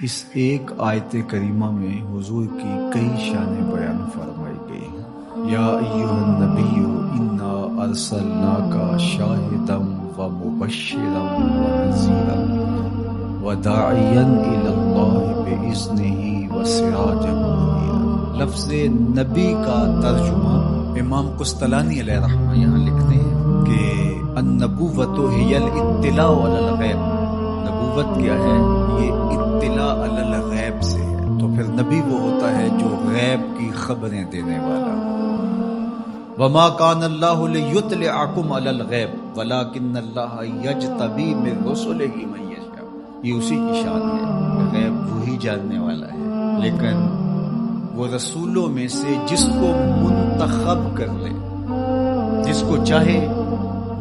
اس ایک آیت کریمہ میں حضور کی کئی شانیں بیان فرمائی گئی ہیں۔ یا ایھا النبی انا ارسلناک شاہدا ومبشرا ونذیرا وداعیا الی اللہ باذنہ وسراجا منیرا۔ لفظ نبی کا ترجمہ امام قسطلانی علیہ رحمہ یہاں لکھتے ہیں کہ النبوۃ ہی الاطلاع علی الغیب۔ نبوت کیا ہے؟ یہ اطلاع علی الغیب سے ہے۔ تو پھر نبی وہ ہوتا ہے جو غیب کی خبریں دینے والا۔ وما کان اللہ لیطلعکم علی الغیب ولکن اللہ یجتبی من رسلہ من یشاء۔ یہ اسی کی شان ہے، غیب وہی جاننے والا ہے، لیکن وہ رسولوں میں سے جس کو منتخب کر لے، جس کو چاہے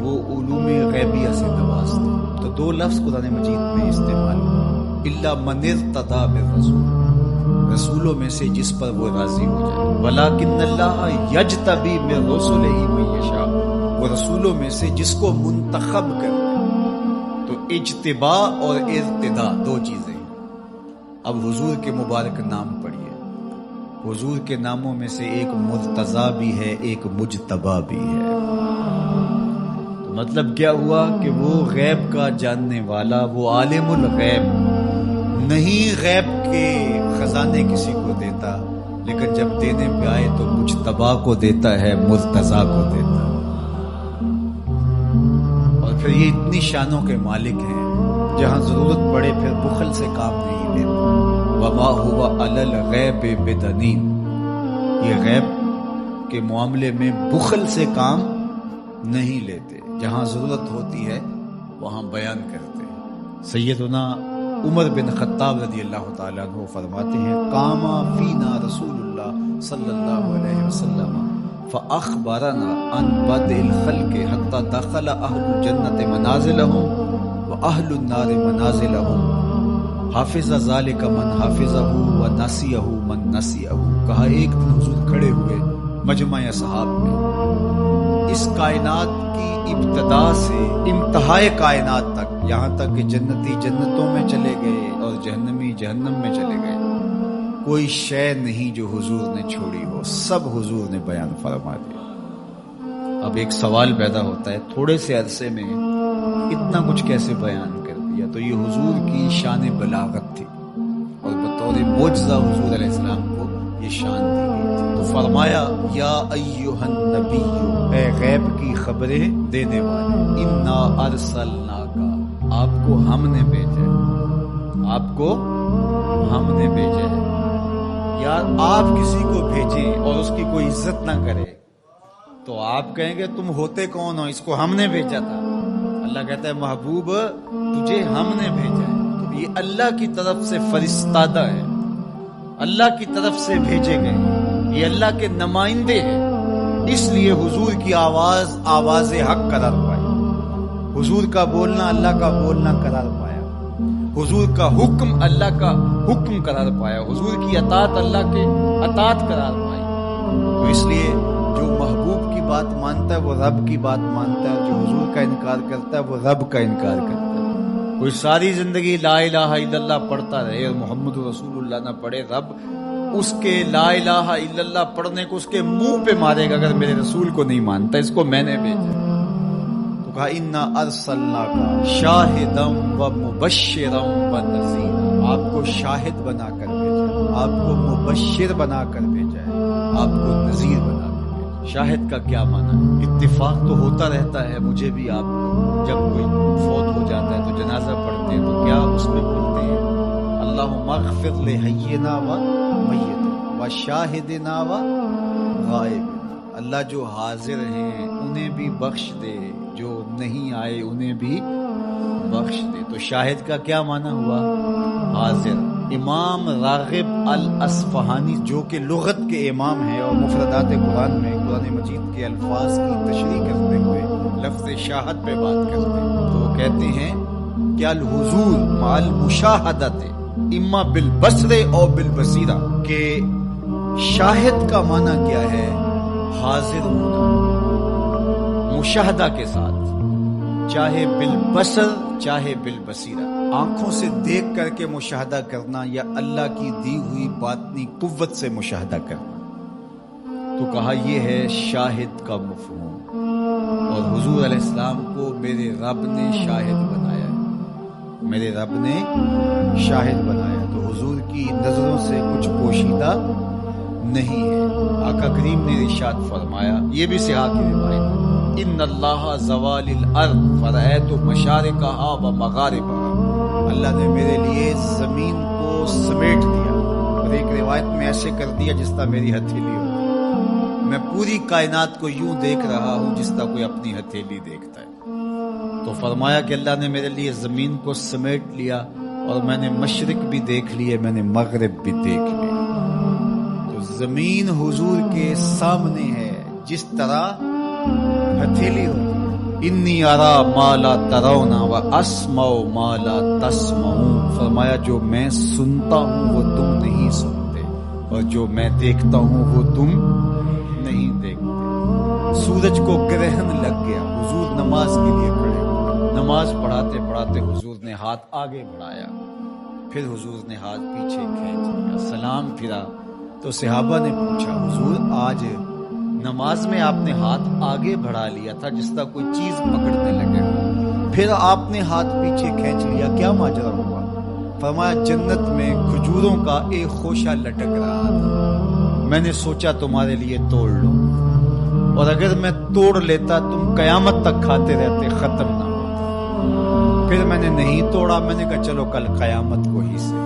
وہ علوم غیبیہ سے نواز دے۔ تو دو لفظ قرآن مجید میں استعمال ہوا، الا من ارتضی بالرسول، رسولوں میں سے جس پر وہ راضی ہو جائے، ولکن اللہ یجتبی من رسلہ من یشاء، وہ رسولوں میں سے جس کو منتخب کر لے۔ تو اجتباء اور ارتداء دو چیزیں ہیں۔ اب حضور کے مبارک نام پڑھیے، حضور کے ناموں میں سے ایک مرتضی بھی ہے، ایک مجتبی بھی ہے۔ تو مطلب کیا ہوا کہ وہ غیب کا جاننے والا، وہ عالم الغیب نہیں، غیب کے خزانے کسی کو دیتا، لیکن جب دینے پہ آئے تو مجتبی کو دیتا ہے، مرتضی کو دیتا ہے۔ اور پھر یہ اتنی شانوں کے مالک ہیں، جہاں ضرورت پڑے پھر بخل سے کام نہیں لیتے۔ وما ہوا علی الغیب بدنین، یہ غیب کے معاملے میں بخل سے کام نہیں لیتے، جہاں ضرورت ہوتی ہے وہاں بیان کرتے ہیں۔ سیدنا عمر بن خطاب رضی اللہ تعالیٰ عنہ فرماتے ہیں قام فینا رسول اللہ صلی اللہ علیہ وسلم فاخبرنا عن بدء الخلق حتى دخل اہل الجنة منازلهم واہل النار منازلهم حافظ ذلك من حافظه ونسيه من نسيه۔ کہا ایک دن حضور کھڑے ہوئے مجمع اصحاب میں، اس کائنات کی ابتدا سے انتہائے کائنات تک، یہاں تک کہ جنتی جنتوں میں چلے گئے اور جہنمی جہنم میں چلے گئے، کوئی شے نہیں جو حضور نے چھوڑی ہو، سب حضور نے بیان فرما دیا۔ اب ایک سوال پیدا ہوتا ہے، تھوڑے سے عرصے میں اتنا کچھ کیسے بیان کر دیا؟ تو یہ حضور کی شان بلاغت تھی، اور بطور معجزہ حضور علیہ السلام کو یہ شان دی گئی تھی۔ تو فرمایا یا ایھا النبی، اے غیب کی خبریں دینے والے، انا ارسلناک، آپ کو ہم نے بھیجا ہے، آپ کو ہم نے بھیجا ہے۔ یار آپ کسی کو بھیجیں اور اس کی کوئی عزت نہ کرے تو آپ کہیں گے تم ہوتے کون ہو، اس کو ہم نے بھیجا تھا۔ اللہ کہتا ہے محبوب تجھے ہم نے بھیجا ہے۔ تو یہ اللہ کی طرف سے فرستادہ ہے، اللہ کی طرف سے بھیجے گئے، یہ اللہ کے نمائندے ہیں، اس لیے حضور کی آواز آواز حق قرار پائی، حضور کا بولنا اللہ کا بولنا قرار پایا، حضور کا حکم اللہ کا حکم قرار پایا، حضور کی اطاعت اللہ کے اطاعت قرار پائی۔ تو اس لیے جو محبوب کی بات مانتا ہے وہ رب کی بات مانتا ہے، جو حضور کا انکار کرتا ہے وہ رب کا انکار کرتا ہے۔ کوئی ساری زندگی لا الہ الا اللہ پڑھتا رہے اور محمد رسول اللہ نہ پڑھے، رب اس کے لا الہ الا اللہ پڑھنے کو اس کے منہ پہ مارے گا اگر میرے رسول کو نہیں مانتا، اس کو میں نے بھیجا۔ تو کہا انا ارسلناک شاہدا ومبشرا ونذیرا، آپ کو شاہد بنا کر بھیجا ہے، آپ کو مبشر بنا کر بھیجا ہے، آپ کو نذیر بنا کر بھیجا۔ شاہد کا کیا معنی ہے؟ اتفاق تو ہوتا رہتا ہے، مجھے بھی آپ کو جب کوئی فوت ہو جاتا ہے تو جنازہ پڑھتے ہیں تو کیا اس میں بولتے ہیں اللہم اغفر لحینا و میتنا و شاہدنا و غائبنا، اللہ جو حاضر ہیں انہیں بھی بخش دے، جو نہیں آئے انہیں بھی بخش دے۔ تو شاہد کا کیا معنی ہوا؟ حاضر۔ امام راغب الاصفہانی جو کہ لغت کے امام ہیں اور مفردات قرآن میں قرآن مجید کے الفاظ کی تشریح کرتے ہوئے لفظ شاہد پہ بات کرتے ہیں، تو وہ کہتے ہیں کہ الحضور مع المشاہدۃ اما بالبصر اور بالبصیرہ، کہ شاہد کا معنی کیا ہے؟ حاضر ہونا مشاہدہ کے ساتھ، چاہے بالبصر چاہے بالبصیرہ۔ آنکھوں سے دیکھ کر کے مشاہدہ کرنا یا اللہ کی دی ہوئی باطنی قوت سے مشاہدہ کرنا؟ تو کہا یہ ہے شاہد کا مفہوم، اور حضور علیہ السلام کو میرے رب نے شاہد بنایا ہے، میرے رب نے شاہد بنایا، تو حضور کی نظروں سے کچھ پوشیدہ نہیں ہے۔ آقا کریم نے ارشاد فرمایا، یہ بھی صحاح کی روایت ہے، ان اللہ زوال الارض فرأیت مشارقها و مغاربها، اللہ نے میرے لیے زمین کو سمیٹ دیا، اور ایک روایت میں ایسے کر دیا جس طرح میری ہتھیلی ہوتی ہے، میں پوری کائنات کو یوں دیکھ رہا ہوں جس طرح کوئی اپنی ہتھیلی دیکھتا ہے۔ تو فرمایا کہ اللہ نے میرے لیے زمین کو سمیٹ لیا، اور میں نے مشرق بھی دیکھ لیے، میں نے مغرب بھی دیکھ لیا۔ تو زمین حضور کے سامنے ہے جس طرح ہتھیلی ہوتی ہے۔ انی ارا ما لا ترون و اسمع ما لا تسمعون، فرمایا جو میں سنتا ہوں وہ تم نہیں سنتے، اور جو میں دیکھتا ہوں وہ تم نہیں دیکھتے۔ سورج کو گرہن لگ گیا، حضور نماز کے لیے کھڑے ہوئے، نماز پڑھاتے پڑھاتے حضور نے ہاتھ آگے بڑھایا، پھر حضور نے ہاتھ پیچھے کھینچ لیا، سلام پھرا تو صحابہ نے پوچھا حضور آج نماز میں آپ نے ہاتھ آگے بڑھا لیا تھا جس طرح کوئی چیز پکڑنے لگے، پھر آپ نے ہاتھ پیچھے کھینچ لیا، کیا ماجرا ہوا؟ فرمایا جنت میں کھجوروں کا ایک خوشہ لٹک رہا تھا، میں نے سوچا تمہارے لیے توڑ لو، اور اگر میں توڑ لیتا تم قیامت تک کھاتے رہتے، ختم نہ ہوتا، پھر میں نے نہیں توڑا، میں نے کہا چلو کل قیامت کو ہی سے۔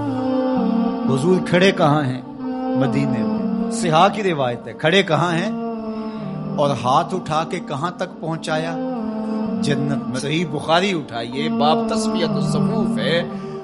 حضور کھڑے کہاں ہیں؟ مدینے میں، صحاح کی روایت ہے، کھڑے کہاں ہیں اور ہاتھ اٹھا کے کہاں تک پہنچایا؟ جنت میں۔ صحیح بخاری اٹھائیے، باب تسویۃ الصفوف ہے،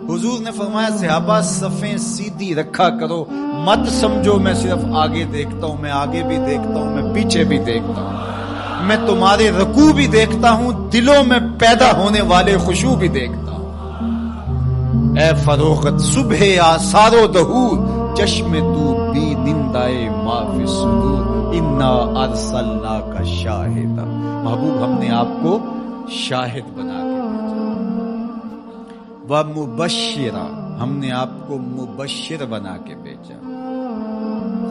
حضور نے فرمایا صحابہ صفیں سیدھی رکھا کرو، مت سمجھو میں صرف آگے دیکھتا ہوں، میں آگے بھی دیکھتا ہوں، میں پیچھے بھی دیکھتا ہوں، میں تمہارے رکوع بھی دیکھتا ہوں، دلوں میں پیدا ہونے والے خشوع بھی دیکھتا ہوں۔ اے فروخت صبح آثار و دہور، چشم تو بی نندائے ما فی الصدور، انا ارسلناک شاہدا، محبوب ہم نے آپ کو شاہد بنا کے بھیجا، و مبشرا، ہم نے آپ کو مبشر بنا کے بھیجا،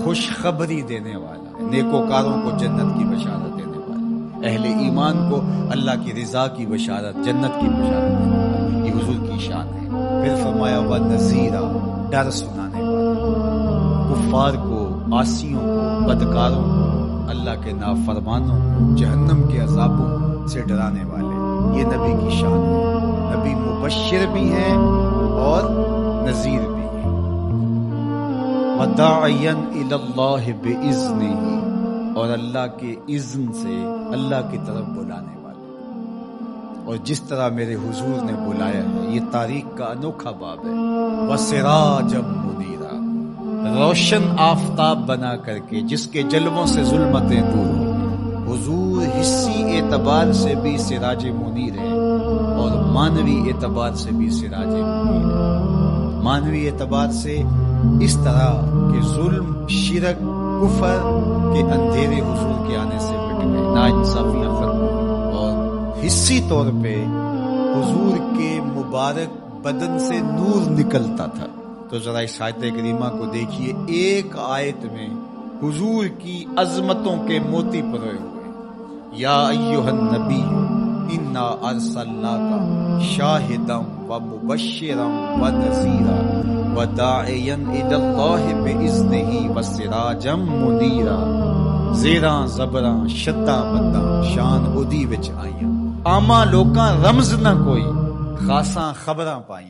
خوشخبری دینے والا، نیکوکاروں کو جنت کی بشارت دینے والا، اہل ایمان کو اللہ کی رضا کی بشارت، جنت کی بشارت دینے والا، یہ حضور کی شان ہے۔ پھر فرمایا و نذیرا، ڈر سنانے والا، کفار کو، عاصیوں کو، بدکاروں کو، اللہ کے نافرمانوں کو جہنم کے عذابوں سے ڈرانے والے، یہ نبی کی شان ہے۔ نبی مبشر بھی ہیں اور نذیر بھی ہیں۔ وَدَاعِيًا إِلَى اللَّهِ بِإِذْنِهِ، اور اللہ کے اذن سے اللہ کی طرف بلانے والے، اور جس طرح میرے حضور نے بلایا ہے، یہ تاریخ کا انوکھا باب ہے۔ وَسِرَاجًا مُنِيرًا، روشن آفتاب بنا کر کے جس کے جلووں سے ظلمتیں دور ہوں۔ حضور حصی اعتبار سے بھی سراج منیر ہے، اور معنوی اعتبار سے بھی سراج منیر ہے۔ معنوی اعتبار سے اس طرح کہ ظلم، شرک، کفر کے اندھیرے حضور کے آنے سے مٹ گئے، ناانصافیاں ختم ہوئی، اور حصی طور پہ حضور کے مبارک بدن سے نور نکلتا تھا۔ تو ذرا اس آیت کریمہ کو دیکھیے، ایک آیت میں حضور کی عظمتوں کے موتی پروئے ہوئے۔ یا ایھا النبی انا ارسلناک شاہدا و مبشرا و نذیرا و داعیا الی اللہ باذنہ و سراجا منیرا، زیراں زبراں شداں مداں شان اودی وچ آئیاں، عاماں لوکاں رمز نہ کوئی، خاصاں خبراں پائیاں۔